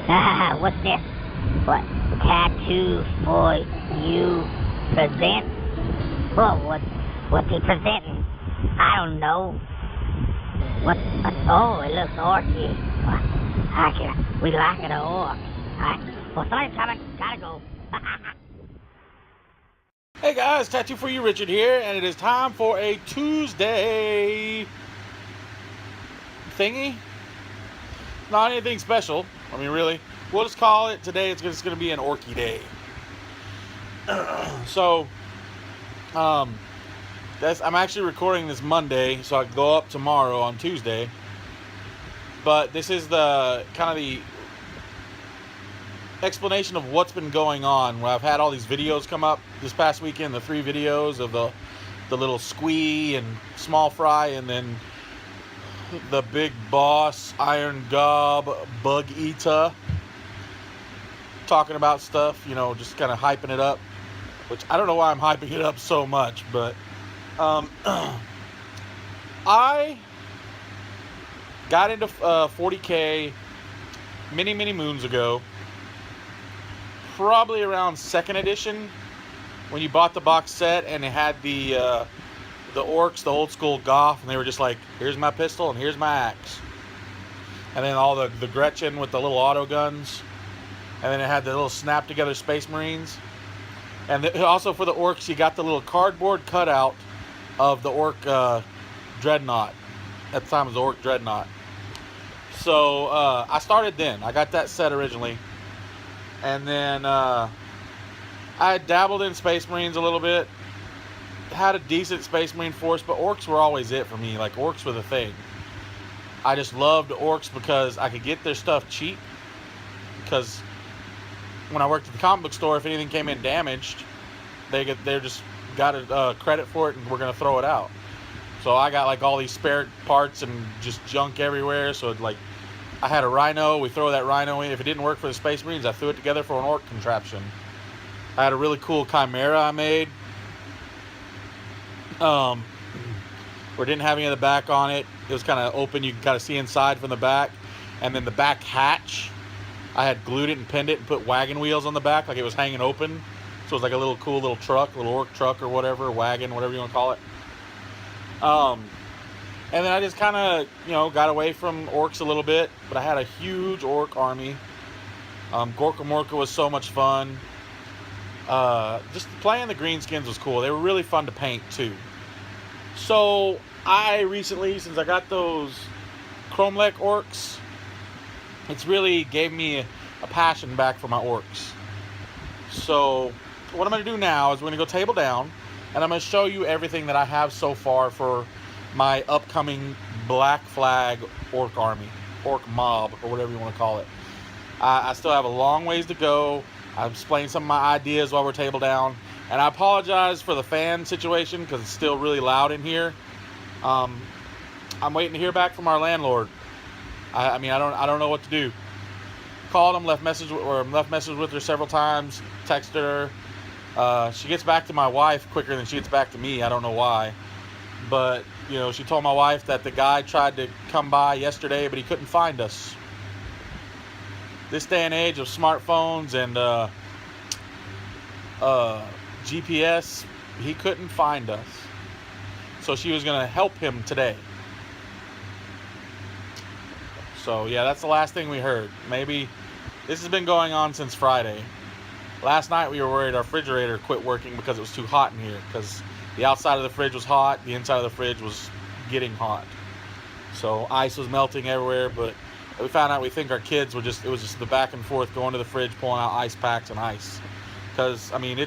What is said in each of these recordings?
What's this? What? Tattoo for you present? What's he presenting? I don't know. Oh, it looks orky. We like it, orcs. Well, sorry, gotta go. Hey guys, Tattoo for You, Richard here, and it is time for a Tuesday thingy. Not anything special. I mean, really. We'll just call it today. It's going to be an orky day. So, I'm actually recording this Monday, so I can go up tomorrow on Tuesday. But this is the kind of the explanation of what's been going on. Where I've had all these videos come up this past weekend, the 3 videos of the little squee and small fry, and then the big boss iron gob bug eater talking about stuff, you know, just kind of hyping it up, which I don't know why I'm hyping it up so much, but I got into 40K many moons ago, probably around 2nd edition, when you bought the box set and it had the Orks, the old school Goth, and they were just like, here's my pistol and here's my axe. And then all the Gretchen with the little auto guns. And then it had the little snap together Space Marines. And also for the Orks, you got the little cardboard cutout of the Ork Dreadnought. At the time it was the Ork Dreadnought. So I started then. I got that set originally. And then I dabbled in Space Marines a little bit. Had a decent Space Marine force, but Orks were always it for me. Like, Orks were the thing. I just loved Orks because I could get their stuff cheap. Because when I worked at the comic book store, if anything came in damaged, they just got a credit for it and we're gonna throw it out. So I got like all these spare parts and just junk everywhere. So like, I had a Rhino. We throw that Rhino in. If it didn't work for the Space Marines, I threw it together for an Ork contraption. I had a really cool Chimera I made. Or didn't have any of the back on it. It was kind of open. You can kind of see inside from the back. And then the back hatch, I had glued it and pinned it and put wagon wheels on the back like it was hanging open. So it was like a little cool little truck, little Ork truck or whatever, wagon, whatever you want to call it. And then I just kind of, you know, got away from Orks a little bit. But I had a huge Ork army. Gorka Morka was so much fun. Just playing the greenskins was cool. They were really fun to paint too. So I recently, since I got those Chromlech Orks, it's really gave me a passion back for my Orks. So what I'm going to do now is we're going to go table down, and I'm going to show you everything that I have so far for my upcoming Black Flag Ork army, Ork mob, or whatever you want to call it. I still have a long ways to go. I'm explaining some of my ideas while we're table down, and I apologize for the fan situation because it's still really loud in here. I'm waiting to hear back from our landlord. I mean, I don't know what to do. Called him, left message with her several times, texted her. She gets back to my wife quicker than she gets back to me. I don't know why, but you know, she told my wife that the guy tried to come by yesterday, but he couldn't find us. This day and age of smartphones and GPS, he couldn't find us. So she was going to help him today. So yeah, that's the last thing we heard. Maybe this has been going on since Friday. Last night we were worried our refrigerator quit working because it was too hot in here. Because the outside of the fridge was hot, the inside of the fridge was getting hot. So ice was melting everywhere, but we found out we think our kids were it was just the back and forth going to the fridge, pulling out ice packs and ice. Because, I mean, I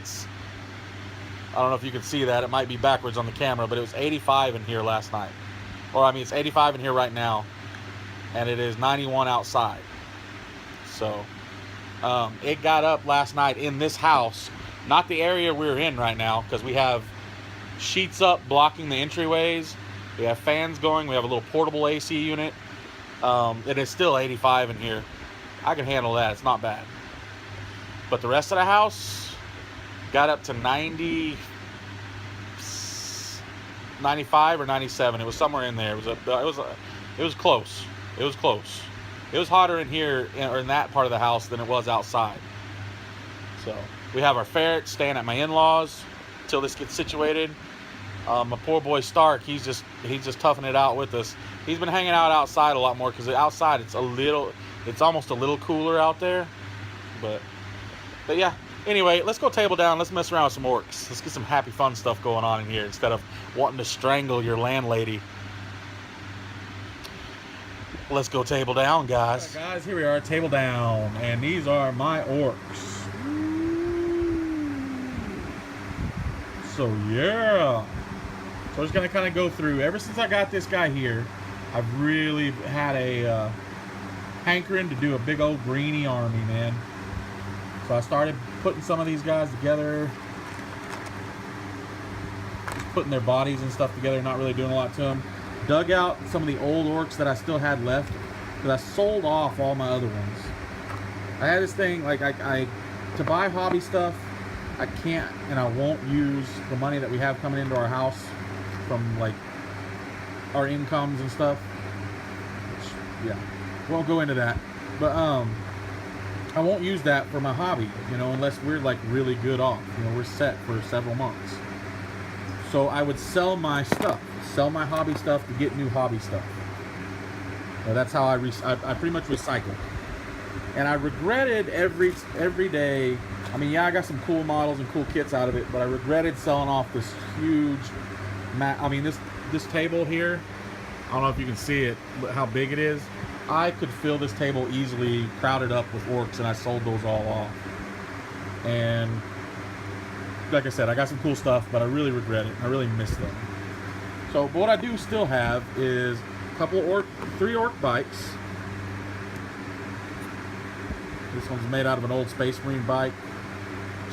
don't know if you can see that. It might be backwards on the camera, but it was 85 in here last night. Or, I mean, it's 85 in here right now. And it is 91 outside. So, it got up last night in this house. Not the area we're in right now, because we have sheets up blocking the entryways. We have fans going. We have a little portable AC unit. It is still 85 in here. I can handle that. It's not bad. But the rest of the house got up to 90, 95 or 97. It was somewhere in there. It was close. It was close. It was hotter in here, or in that part of the house, than it was outside. So we have our ferrets staying at my in-laws until this gets situated. My poor boy Stark, he's just toughing it out with us. He's been hanging out outside a lot more because outside it's almost a little cooler out there. But yeah. Anyway, let's go table down. Let's mess around with some orcs. Let's get some happy, fun stuff going on in here instead of wanting to strangle your landlady. Let's go table down, guys. All right, guys, here we are, table down, and these are my orcs. So yeah, so I'm just gonna kind of go through. Ever since I got this guy here, I've really had a hankering to do a big old greenie army, man. So I started putting some of these guys together, just putting their bodies and stuff together, not really doing a lot to them. Dug out some of the old orcs that I still had left, because I sold off all my other ones. I had this thing, like to buy hobby stuff, I can't and I won't use the money that we have coming into our house from like our incomes and stuff. Which, yeah, won't go into that. But I won't use that for my hobby, you know, unless we're like really good off. You know, we're set for several months. So I would sell my stuff, sell my hobby stuff to get new hobby stuff. So that's how I pretty much recycle. And I regretted every day. I mean, yeah, I got some cool models and cool kits out of it, but I regretted selling off this huge I mean, this table here, I don't know if you can see it, how big it is. I could fill this table easily, crowded up with orcs, and I sold those all off. And like I said, I got some cool stuff, but I really regret it. I really miss them. So, but what I do still have is a couple of 3 orc bikes. This one's made out of an old Space Marine bike.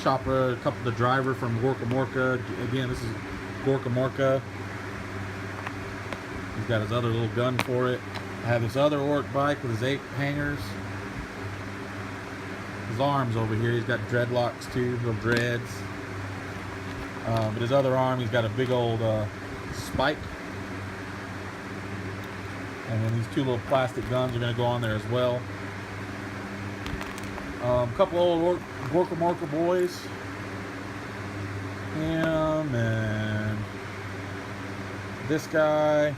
Chopper, the driver from Gorka. Again, this is Gorka. He's got his other little gun for it. I have this other orc bike with his 8 hangers. His arms over here, he's got dreadlocks too, little dreads. But his other arm, he's got a big old spike. And then these 2 little plastic guns are going to go on there as well. A couple old Gorka boys. Him and this guy.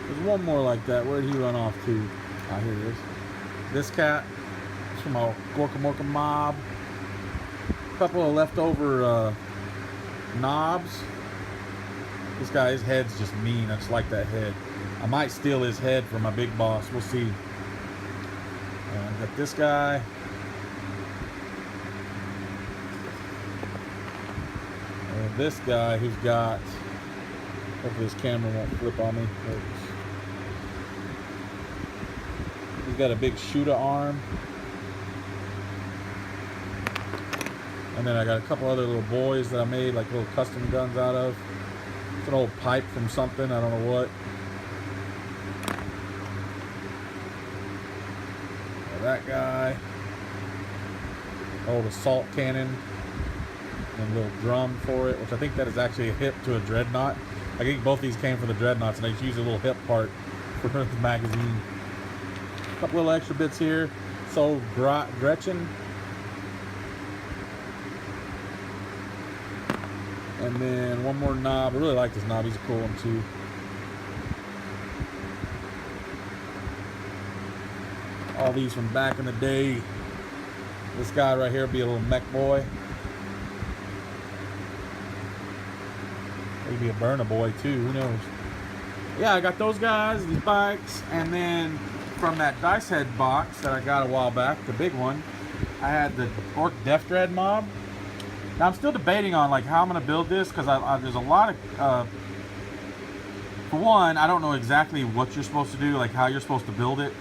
There's one more like that. Where did he run off to? Ah, here he is. This cat is from a Gorka mob. A couple of leftover knobs. This guy, his head's just mean. I just like that head. I might steal his head from my big boss. We'll see. Got this guy. And this guy who's got, hopefully this camera won't flip on me. He's got a big shooter arm. And then I got a couple other little boys that I made like little custom guns out of. It's an old pipe from something, I don't know what. That guy, old assault cannon, and a little drum for it, which I think that is actually a hip to a dreadnought. I think both these came from the dreadnoughts, and I just used a little hip part for the magazine. A couple little extra bits here. So Gretchen, and then one more knob. I really like this knob. He's a cool one too. All these from back in the day. This guy right here will be a little mech boy. Maybe a burner boy too, who knows. Yeah, I got those guys, these bikes, and then from that dice head box that I got a while back, the big one, I had the Orc Death Dread mob. Now I'm still debating on like how I'm gonna build this, because there's a lot of for one, I don't know exactly what you're supposed to do, like how you're supposed to build it.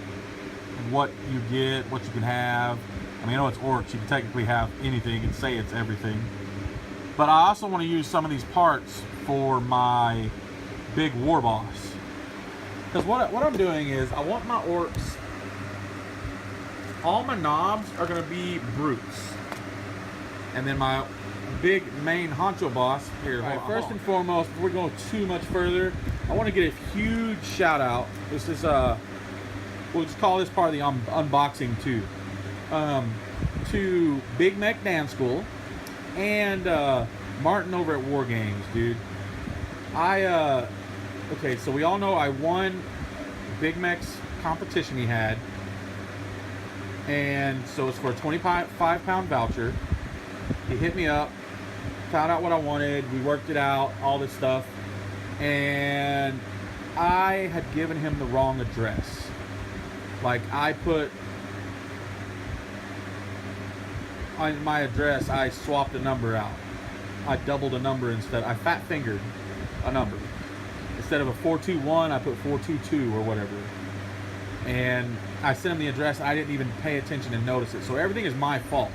What you get, what you can have. I mean, I know it's orcs, you can technically have anything and say it's everything. But I also want to use some of these parts for my big war boss. Because what I'm doing is, I want my orcs, all my knobs are going to be brutes. And then my big main honcho boss, here, first and foremost, before we go too much further, I want to get a huge shout out. This is we'll just call this part of the unboxing too. To Big Mech Danskull and Martin over at Wargames, dude. Okay, so we all know I won Big Mech's competition he had, and so it's for a 25-pound voucher. He hit me up, found out what I wanted, we worked it out, all this stuff, and I had given him the wrong address. Like, I put on my address, I swapped a number out. I doubled a number instead. I fat fingered a number. Instead of a 421, I put 422 or whatever. And I sent him the address. I didn't even pay attention and notice it. So everything is my fault.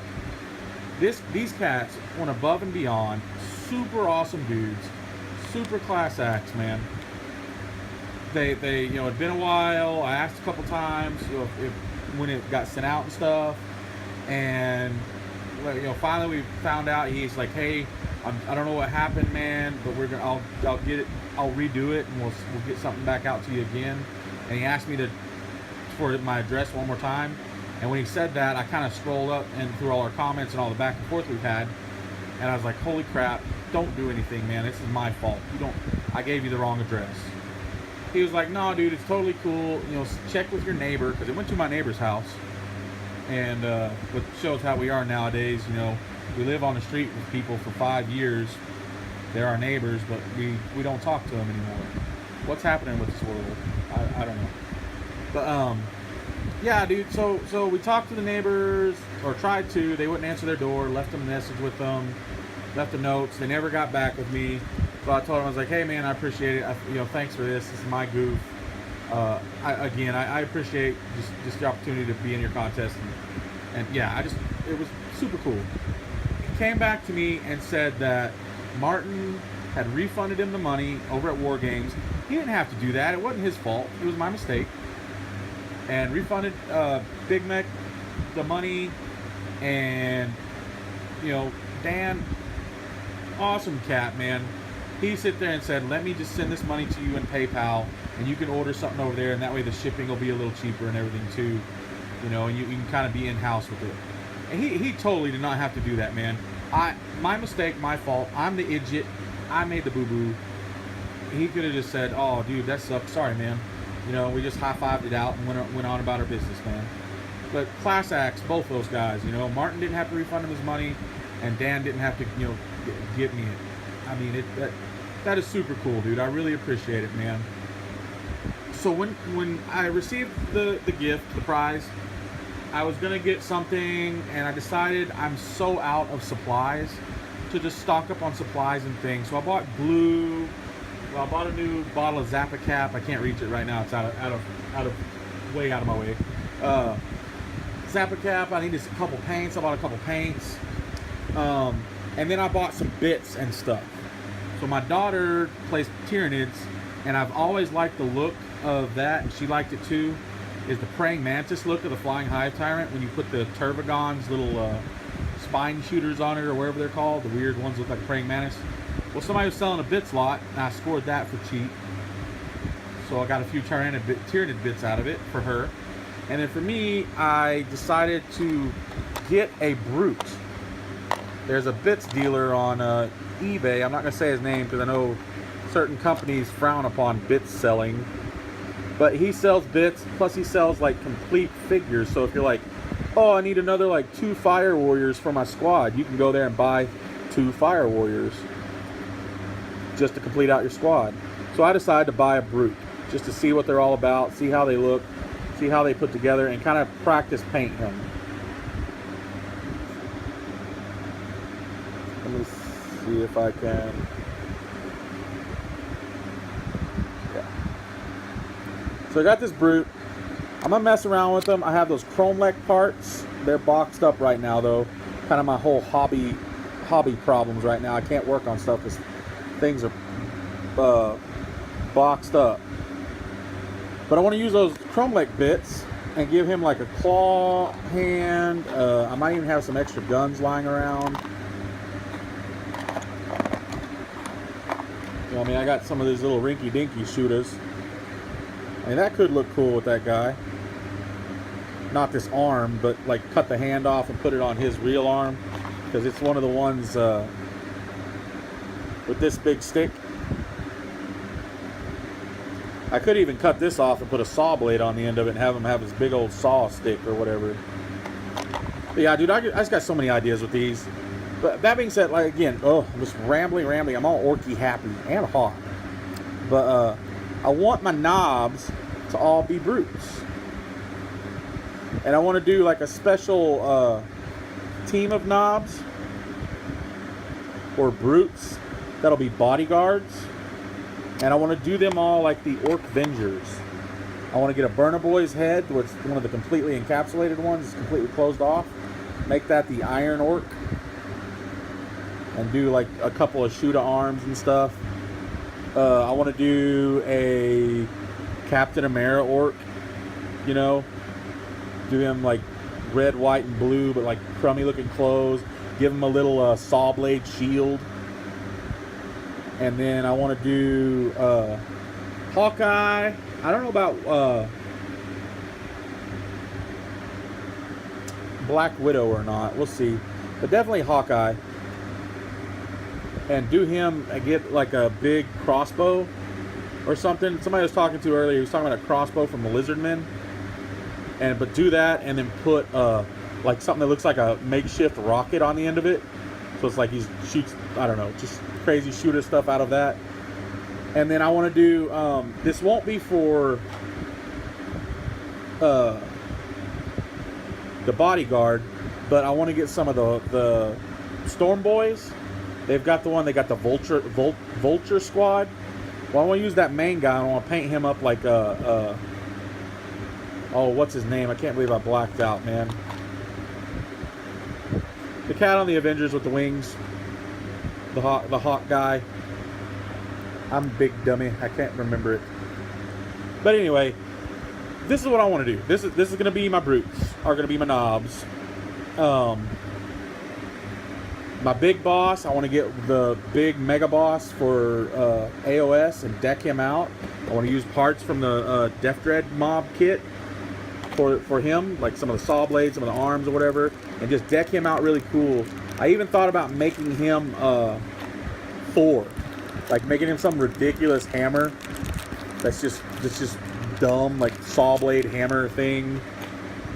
These cats went above and beyond. Super awesome dudes. Super class acts, man. They you know, it'd been a while. I asked a couple times, you know, if when it got sent out and stuff. And you know, finally we found out. He's like, hey, I don't know what happened, man, but I'll get it. I'll redo it, and we'll get something back out to you again. And he asked me for my address one more time. And when he said that, I kind of scrolled up and through all our comments and all the back and forth we've had, and I was like, holy crap, don't do anything, man. This is my fault. I gave you the wrong address. He was like, no, dude, it's totally cool. You know, check with your neighbor, because it went to my neighbor's house. And which shows how we are nowadays. You know, we live on the street with people for 5 years. They're our neighbors, but we don't talk to them anymore. What's happening with this world? I don't know. But yeah, dude. So we talked to the neighbors, or tried to. They wouldn't answer their door. Left a message with them. Left the notes. They never got back with me. So I told them, I was like, hey man, I appreciate it. You know, thanks for this. This is my goof. I appreciate just the opportunity to be in your contest, and yeah, it was super cool. He came back to me and said that Martin had refunded him the money over at Wargames. He didn't have to do that. It wasn't his fault. It was my mistake. And refunded Big Mech the money. And you know, Dan, awesome cat, man. He sit there and said, let me just send this money to you in PayPal, and you can order something over there, and that way the shipping will be a little cheaper and everything too, you know, and you can kind of be in-house with it. And he totally did not have to do that, man. My mistake, my fault. I'm the idiot. I made the boo-boo. He could have just said, oh, dude, that sucks. Sorry, man. You know, we just high-fived it out and went on about our business, man. But class acts, both those guys, you know. Martin didn't have to refund him his money, and Dan didn't have to, you know, give me it. I mean, that is super cool, dude. I really appreciate it, man. So when I received the gift, the prize, I was gonna get something, and I decided I'm so out of supplies to just stock up on supplies and things. So I bought glue. Well, I bought a new bottle of Zappa Cap. I can't reach it right now. It's way out of my way. Zappa Cap. I needed a couple paints. I bought a couple paints, and then I bought some bits and stuff. So my daughter plays Tyranids, and I've always liked the look of that, and she liked it too, is the praying mantis look of the flying hive tyrant when you put the Turvagon's little spine shooters on it, or whatever they're called. The weird ones look like praying mantis. Well, somebody was selling a bits lot, and I scored that for cheap. So I got a few Tyranid bits out of it for her. And then for me, I decided to get a brute. There's a bits dealer on eBay. I'm not going to say his name because I know certain companies frown upon bits selling. But he sells bits, plus he sells like complete figures. So if you're like, oh, I need another like 2 fire warriors for my squad, you can go there and buy 2 fire warriors just to complete out your squad. So I decided to buy a brute just to see what they're all about, see how they look, see how they put together, and kind of practice paint him. Let me see if I can. Yeah. So I got this brute. I'm gonna mess around with them. I have those chrome leg parts. They're boxed up right now, though. Kind of my whole hobby problems right now. I can't work on stuff because things are boxed up. But I want to use those chrome leg bits and give him like a claw hand. I might even have some extra guns lying around. You know, I mean, I got some of these little rinky-dinky shooters. I mean, that could look cool with that guy. not this arm, but like cut the hand off and put it on his real arm, because it's one of the ones with this big stick. I could even cut this off and put a saw blade on the end of it and have him have his big old saw stick or whatever. But yeah, dude, I just got so many ideas with these. But that being said, like, again, I'm just rambling. I'm all orky happy and hot. But I want my knobs to all be brutes. And I want to do like a special team of knobs or brutes that'll be bodyguards. And I want to do them all like the Ork Vengers. I want to get a Burner Boy's head, which is one of the completely encapsulated ones, it's completely closed off. Make that the Iron Ork. And do like a couple of Shuda arms and stuff. I want to do a Captain Amera Ork, you know, do him like red, white, and blue, but like crummy looking clothes. Give him a little saw blade shield. And then I want to do Hawkeye. I don't know about Black Widow or not. We'll see. But definitely Hawkeye. And do him, get like a big crossbow or something. Somebody I was talking to earlier, he was talking about a crossbow from the Lizardmen. But do that and then put like something that looks like a makeshift rocket on the end of it. So it's like he shoots, I don't know, just crazy shooter stuff out of that. And then I want to do, this won't be for the bodyguard, but I want to get some of the Storm Boys. They've got they got the Vulture Squad. Well, I want to use that main guy. I want to paint him up like oh, what's his name? I can't believe I blacked out, man. The cat on the Avengers with the wings. The hawk guy. I'm a big dummy. I can't remember it. But anyway, this is what I want to do. This is going to be my brutes. Are going to be my knobs. My big boss, I want to get the big mega boss for AOS and deck him out. I want to use parts from the Death Dread mob kit for him, like some of the saw blades, some of the arms or whatever, and just deck him out really cool. I even thought about making him Thor, like making him some ridiculous hammer that's just dumb, like saw blade hammer thing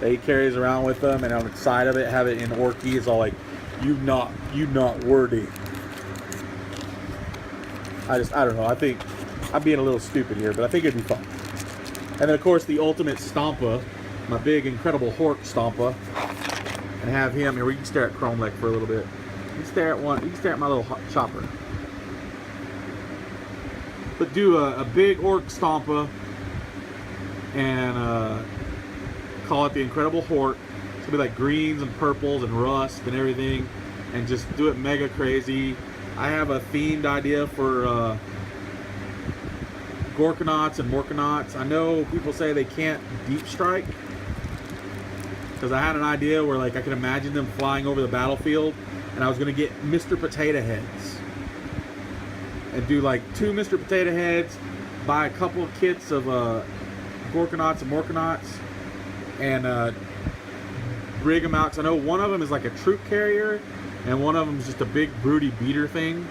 that he carries around with him, and on the side of it have it in Orky. It's all like, you not worthy. I don't know. I think I'm being a little stupid here, but I think it'd be fun. And then of course the ultimate Stompa, my big incredible Hork Stompa, and have him here. We can stare at Chrome Lek for a little bit. You can stare at you can stare at my little chopper. But do a big Ork Stompa and call it the Incredible Hork. It's gonna be like greens and purples and rust and everything, and just do it mega crazy. I have a themed idea for Gorkanauts and Morkanauts. I know people say they can't deep strike, because I had an idea where like I could imagine them flying over the battlefield, and I was gonna get Mr. Potato Heads and do like 2 Mr. Potato Heads, buy a couple of kits of Gorkanauts and Morkanauts, and rig them out, because I know one of them is like a troop carrier and one of them is just a big broody beater thing.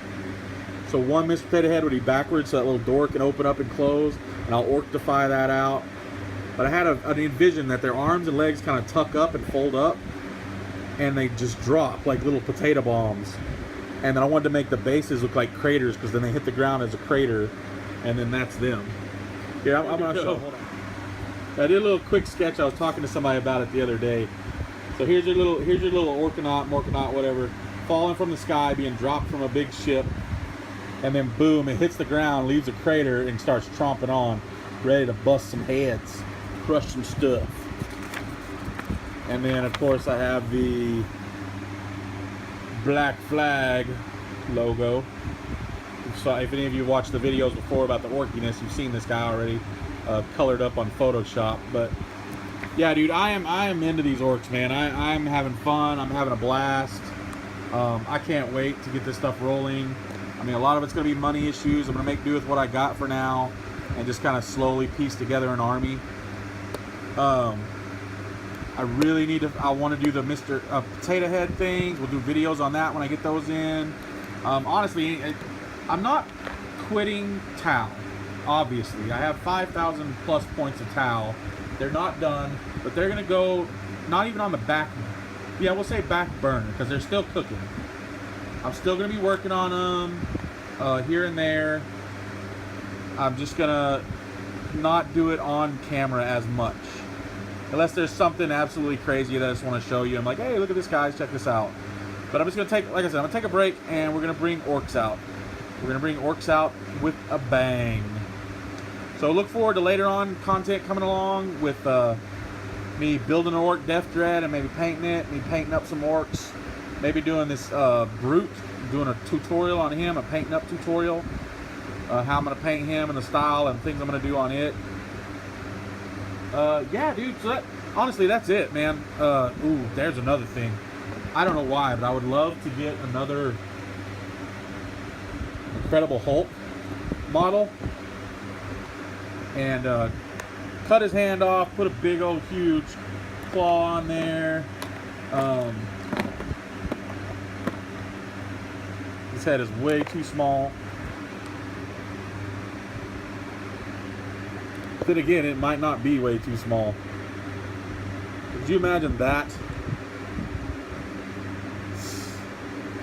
So one Mr. Potato Head would be backwards, so that little door can open up and close, and I'll orctify that out. But I had an envision that their arms and legs kind of tuck up and fold up, and they just drop like little potato bombs. And then I wanted to make the bases look like craters, because then they hit the ground as a crater, and then that's them. Here, I'm gonna show. Hold on. I did a little quick sketch. I was talking to somebody about it the other day. So here's your little Orkanaut, Morkanaut, whatever, falling from the sky, being dropped from a big ship, and then boom, it hits the ground, leaves a crater, and starts tromping on, ready to bust some heads, crush some stuff. And then of course I have the Black Flag logo. So if any of you watched the videos before about the orkiness, you've seen this guy already colored up on Photoshop. But yeah, dude, I am into these orcs, man. I'm having fun. I'm having a blast. I can't wait to get this stuff rolling. I mean, a lot of it's going to be money issues. I'm going to make do with what I got for now and just kind of slowly piece together an army. I really need to. I want to do the Mr. Potato Head things. We'll do videos on that when I get those in. Honestly, I'm not quitting Tau. Obviously, I have 5,000 plus points of Tau. They're not done, but they're gonna go. Not even on the back. Yeah, we'll say back burner because they're still cooking. I'm still gonna be working on them here and there. I'm just gonna not do it on camera as much. Unless there's something absolutely crazy that I just want to show you. I'm like, hey, look at this, guys, check this out. But I'm just gonna take, like I said, I'm gonna take a break and we're gonna bring Orks out. We're gonna bring Orks out with a bang. So look forward to later on content coming along with me building an Ork Death Dread and maybe painting it, me painting up some Orks. Maybe doing this Brute, doing a tutorial on him, a painting up tutorial. How I'm going to paint him and the style and things I'm going to do on it. Yeah, dude, so honestly, that's it, man. Ooh, there's another thing. I don't know why, but I would love to get another Incredible Hulk model and cut his hand off, put a big old huge claw on there. His head is way too small. Then again, it might not be way too small. Could you imagine that?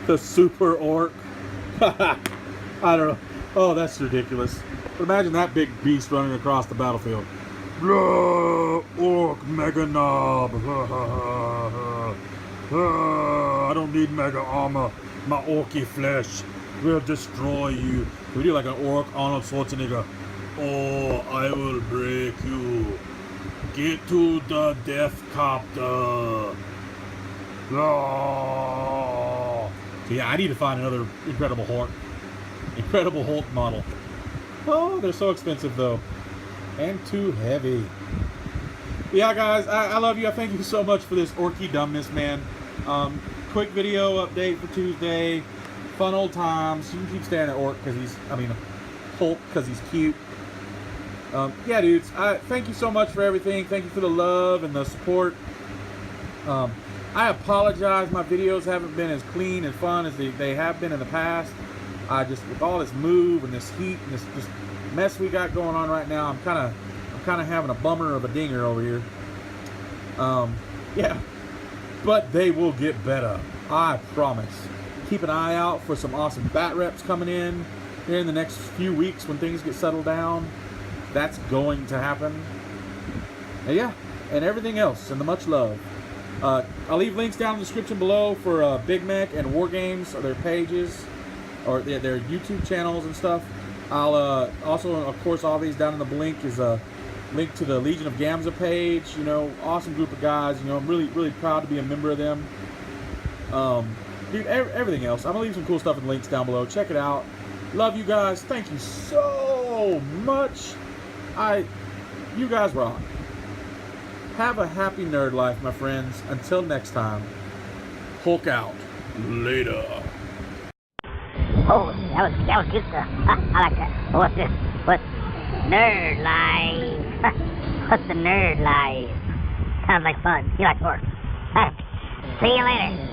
The super orc. I don't know. Oh, that's ridiculous. But imagine that big beast running across the battlefield. Orc mega knob. I don't need mega armor. My orky flesh will destroy you. We do like an orc Arnold Schwarzenegger. Oh, I will break you. Get to the death copter. Oh. So yeah, I need to find another Incredible Hulk model. Oh, they're so expensive though. And too heavy. Yeah, guys, I love you. I thank you so much for this orky dumbness, man. Quick video update for Tuesday. Fun old times. You can keep staring at Hulk because he's cute. Yeah, dudes, thank you so much for everything. Thank you for the love and the support. I apologize. My videos haven't been as clean and fun as they have been in the past. With all this move and this heat and this mess we got going on right now, I'm kind of having a bummer of a dinger over here. Yeah, but they will get better. I promise. Keep an eye out for some awesome bat reps coming in here in the next few weeks when things get settled down. That's going to happen. And yeah, and everything else, and the much love. I'll leave links down in the description below for Big Mech and Wargames, or their pages, or their YouTube channels and stuff. I'll also, of course, all these down in the link is a link to the Legion of Gamza page. You know, awesome group of guys. You know, I'm really, really proud to be a member of them. Dude, everything else, I'm gonna leave some cool stuff in the links down below. Check it out. Love you guys. Thank you so much. You guys rock. Have a happy nerd life, my friends. Until next time, Hulk out. Later. Oh, that was good stuff. I like that. What's this? What? Nerd life. What's the nerd life? Sounds like fun. You like sports. See you later.